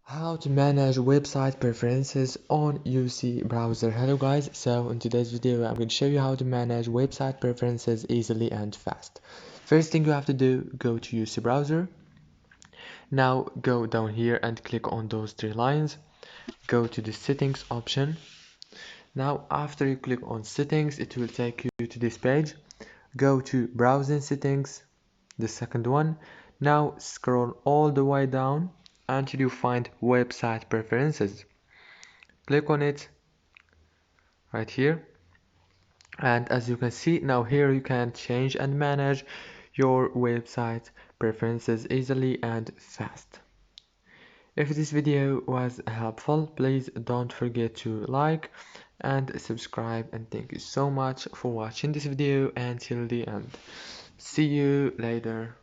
How to manage website preferences on UC browser. Hello guys, so in today's video I'm going to show you how to manage website preferences easily and fast. First thing you have to do, go to UC browser. Now go down here and click on those three lines. Go to the settings option. Now after you click on settings, it will take you to this page. Go to browsing settings, the second one. Now scroll all the way down until you find website preferences. Click on it right here, and as you can see now here you can change and manage your website preferences easily and fast. If this video was helpful, please don't forget to like and subscribe, and thank you so much for watching this video until the end. See you later.